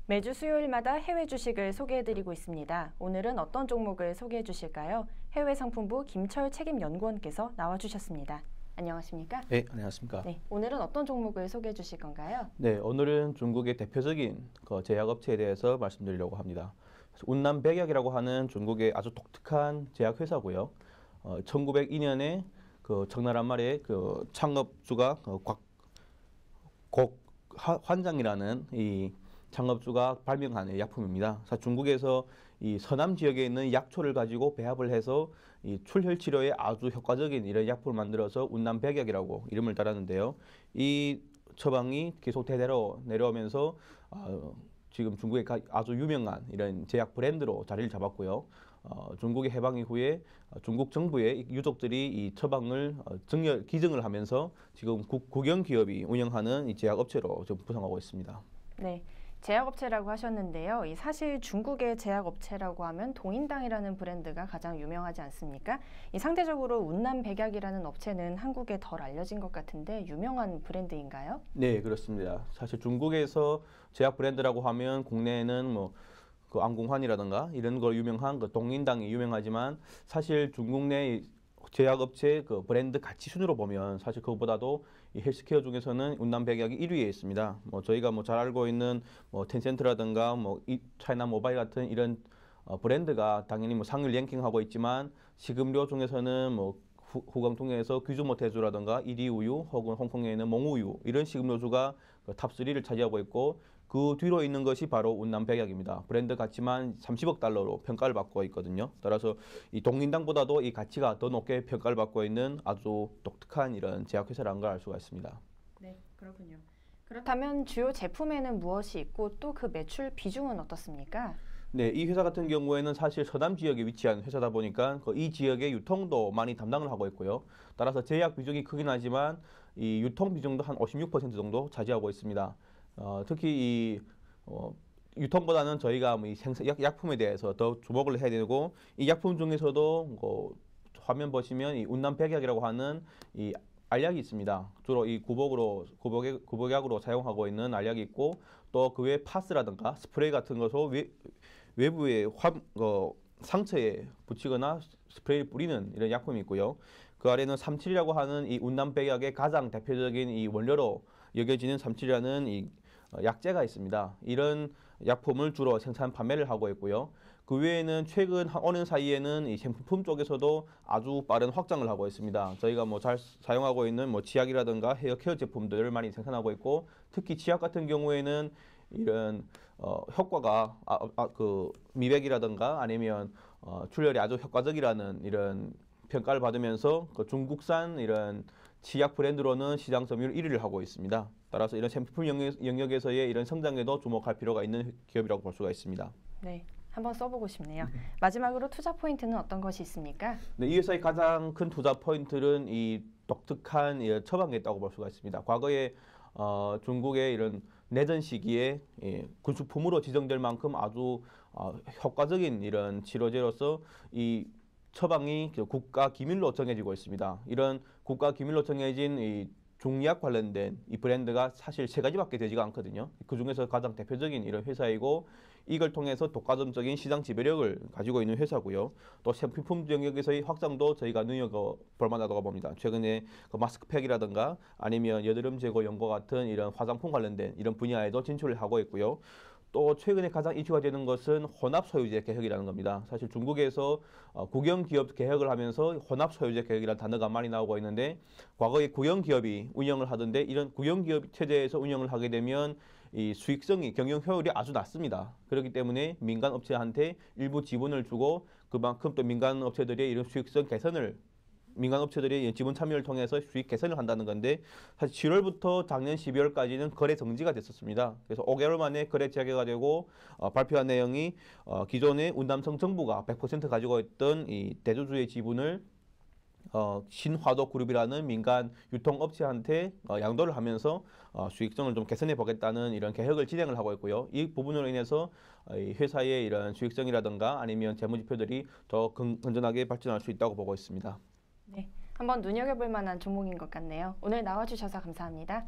매주 수요일마다 해외 주식을 소개해드리고 있습니다. 오늘은 어떤 종목을 소개해 주실까요? 해외 상품부 김철 책임연구원께서 나와주셨습니다. 안녕하십니까? 네, 안녕하십니까? 네, 오늘은 어떤 종목을 소개해 주실 건가요? 네, 오늘은 중국의 대표적인 제약업체에 대해서 말씀드리려고 합니다. 운남백약이라고 하는 중국의 아주 독특한 제약회사고요. 1902년에 청나라 말에 창업주가 환장이라는 이 창업주가 발명한 약품입니다. 중국에서 이 서남 지역에 있는 약초를 가지고 배합을 해서 이 출혈 치료에 아주 효과적인 이런 약품을 만들어서 운남백약이라고 이름을 달았는데요. 이 처방이 계속 대대로 내려오면서 지금 중국의 아주 유명한 이런 제약 브랜드로 자리를 잡았고요. 중국의 해방 이후에 중국 정부의 유족들이 이 처방을 기증을 하면서 지금 국영 기업이 운영하는 이 제약 업체로 좀 부상하고 있습니다. 네. 제약업체라고 하셨는데요. 사실 중국의 제약업체라고 하면 동인당이라는 브랜드가 가장 유명하지 않습니까? 상대적으로 운남백약이라는 업체는 한국에 덜 알려진 것 같은데 유명한 브랜드인가요? 네, 그렇습니다. 사실 중국에서 제약 브랜드라고 하면 국내에는 안궁환이라든가 이런 걸 유명한 동인당이 유명하지만 사실 중국 내 제약업체 브랜드 가치 순으로 보면 사실 그것보다도 이 헬스케어 중에서는 운남백약이 1위에 있습니다. 저희가 잘 알고 있는 텐센트라든가 이 차이나 모바일 같은 이런 브랜드가 당연히 상위 랭킹하고 있지만 식음료 중에서는 후광통에서 귀주모태주라든가 이리우유 혹은 홍콩에 있는 몽우유 이런 식음료주가 탑3를 차지하고 있고 그 뒤로 있는 것이 바로 운남백약입니다. 브랜드 가치만 30억 달러로 평가를 받고 있거든요. 따라서 이 동인당보다도 이 가치가 더 높게 평가를 받고 있는 아주 독특한 이런 제약회사라는 걸 알 수가 있습니다. 네, 그렇군요. 그렇다면 주요 제품에는 무엇이 있고 또 그 매출 비중은 어떻습니까? 네, 이 회사 같은 경우에는 사실 서남 지역에 위치한 회사다 보니까 이 지역의 유통도 많이 담당을 하고 있고요. 따라서 제약 비중이 크긴 하지만 이 유통 비중도 한 56% 정도 차지하고 있습니다. 특히 이 유통보다는 저희가 이 약품에 대해서 더 주목을 해야 되고 이 약품 중에서도 화면 보시면 이 운남백약이라고 하는 이 알약이 있습니다. 주로 이 구복약으로 사용하고 있는 알약이 있고 또 그 외에 파스라든가 스프레이 같은 것으로 외부에 상처에 붙이거나 스프레이를 뿌리는 이런 약품이 있고요. 그 아래는 37이라고 하는 이 운남백약의 가장 대표적인 이 원료로 여겨지는 37이라는 이 약재가 있습니다. 이런 약품을 주로 생산 판매를 하고 있고요. 그 외에는 최근 어느 사이에는 이 생품 쪽에서도 아주 빠른 확장을 하고 있습니다. 저희가 잘 사용하고 있는 치약이라든가 헤어케어 제품들을 많이 생산하고 있고 특히 치약 같은 경우에는 이런 효과가 미백이라든가 아니면 출혈이 아주 효과적이라는 이런 평가를 받으면서 중국산 이런 치약 브랜드로는 시장 점유율 1위를 하고 있습니다. 따라서 이런 생품 영역에서의 이런 성장에도 주목할 필요가 있는 기업이라고 볼 수가 있습니다. 네, 한번 써보고 싶네요. 마지막으로 투자 포인트는 어떤 것이 있습니까? 네, 이 회사의 가장 큰 투자 포인트는 이 독특한 처방에 있다고 볼 수가 있습니다. 과거에 중국의 이런 내전 시기에 군수품으로 지정될 만큼 아주 효과적인 이런 치료제로서 이 처방이 국가 기밀로 정해지고 있습니다. 이런 국가 기밀로 정해진 이 중의학 관련된 이 브랜드가 사실 세 가지밖에 되지가 않거든요. 그 중에서 가장 대표적인 이런 회사이고 이걸 통해서 독과점적인 시장 지배력을 가지고 있는 회사고요. 또 생필품 영역에서의 확장도 저희가 눈여겨볼 만하다고 봅니다. 최근에 마스크팩이라든가 아니면 여드름 제거 연고 같은 이런 화장품 관련된 이런 분야에도 진출을 하고 있고요. 또 최근에 가장 이슈가 되는 것은 혼합 소유제 개혁이라는 겁니다. 사실 중국에서 국영 기업 개혁을 하면서 혼합 소유제 개혁이라는 단어가 많이 나오고 있는데 과거에 국영 기업이 운영을 하던데 이런 국영 기업 체제에서 운영을 하게 되면 이 수익성이 경영 효율이 아주 낮습니다. 그렇기 때문에 민간 업체한테 일부 지분을 주고 그만큼 또 민간 업체들의 이런 수익성 개선을 민간 업체들이 지분 참여를 통해서 수익 개선을 한다는 건데 사실 7월부터 작년 12월까지는 거래 정지가 됐었습니다. 그래서 5개월 만에 거래 재개가 되고 발표한 내용이 기존의 운남성 정부가 100% 가지고 있던 이 대주주의 지분을 신화도 그룹이라는 민간 유통업체한테 양도를 하면서 수익성을 좀 개선해 보겠다는 이런 개혁을 진행을 하고 있고요. 이 부분으로 인해서 이 회사의 이런 수익성이라든가 아니면 재무지표들이 더 건전하게 발전할 수 있다고 보고 있습니다. 네, 한번 눈여겨볼 만한 종목인 것 같네요. 오늘 나와주셔서 감사합니다.